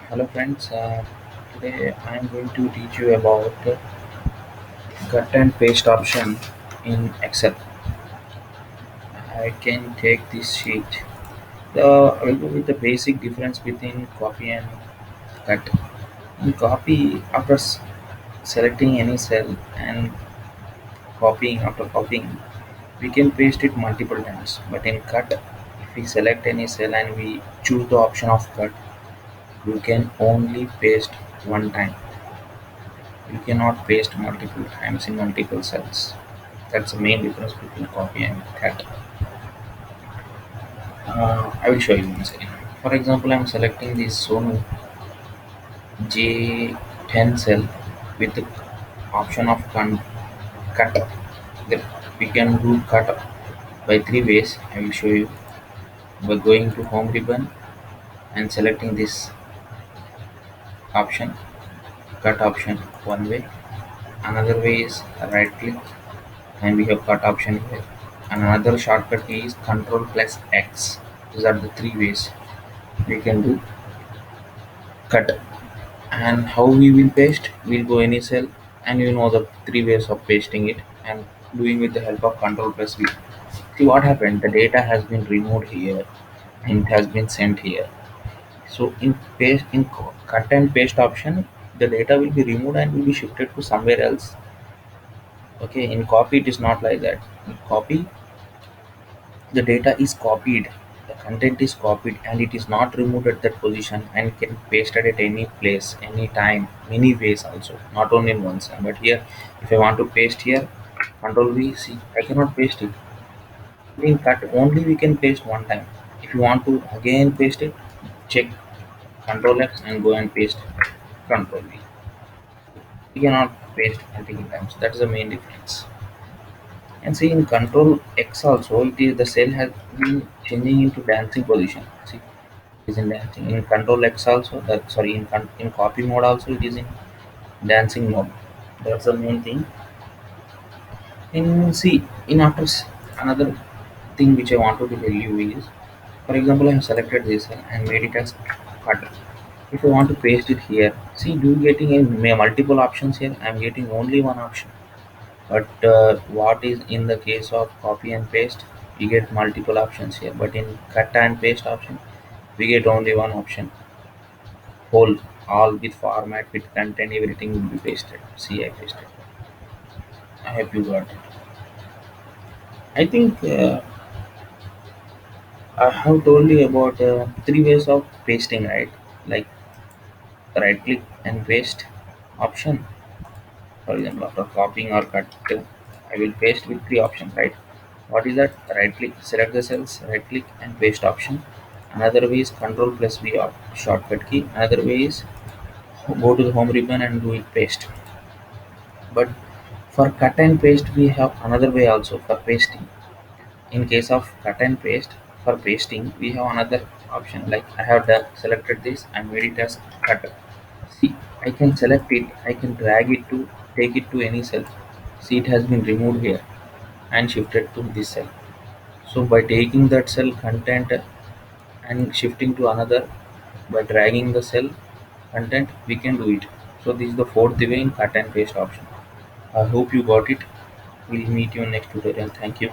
Hello friends, today I am going to teach you about cut and paste option in Excel. I can take this sheet. I will go with the basic difference between copy and cut. In copy, after selecting any cell and copying, we can paste it multiple times. But in cut, if we select any cell and we choose the option of cut, you can only paste one time. You cannot paste multiple times in multiple cells. That's the main difference between copy and cut. I will show you once again. For example, I'm selecting this Sonu J10 cell with the option of cut. That we can do cut by three ways. I will show you by going to home ribbon and selecting this option, cut option one way. Another way is right click and we have cut option here. And another shortcut key is Control plus X. These are the three ways we can do cut. And how we will paste? We'll go any cell and you know the three ways of pasting it and doing with the help of Control plus V. See what happened? The data has been removed here and it has been sent here. So in cut and paste option, the data will be removed and will be shifted to somewhere else. Okay, in copy it is not like that. In copy, the data is copied, the content is copied and it is not removed at that position and can pasted at any place, any time, many ways also, not only in one cell. But here, if I want to paste here, Control V, see, I cannot paste it. In cut, only we can paste one time. If you want to again paste it, check Control X and go and paste Control V. We cannot paste multiple times. That is the main difference. And see in Control X also, it is the cell has been changing into dancing position. See, it is in dancing. In Control X also, that sorry, in copy mode also, it is in dancing mode. That's the main thing. In see, in another thing which I wanted to tell you is, for example, I have selected this cell and made it as cut. If I want to paste it here, see, do you getting a multiple options here? I am getting only one option. But what is in the case of copy and paste, we get multiple options here. But in cut and paste option, we get only one option. Whole, all with format, with content, everything will be pasted. See, I pasted. I hope you got it. I think I have told you about three ways of pasting, right? Like right click and paste option. For example, after copying or cut, I will paste with three options, right? What is that? Right click, select the cells, right click and paste option. Another way is Control plus V shortcut key. Another way is go to the home ribbon and do it paste. But for cut and paste, we have another way also for pasting. In case of cut and paste, for pasting, we have another option. Like I have selected this and made it as cut. See, I can select it, I can drag it to take it to any cell. See, it has been removed here and shifted to this cell. So by taking that cell content and shifting to another by dragging the cell content, we can do it. So this is the fourth way in cut and paste option. I hope you got it. We'll meet you in next tutorial. Thank you.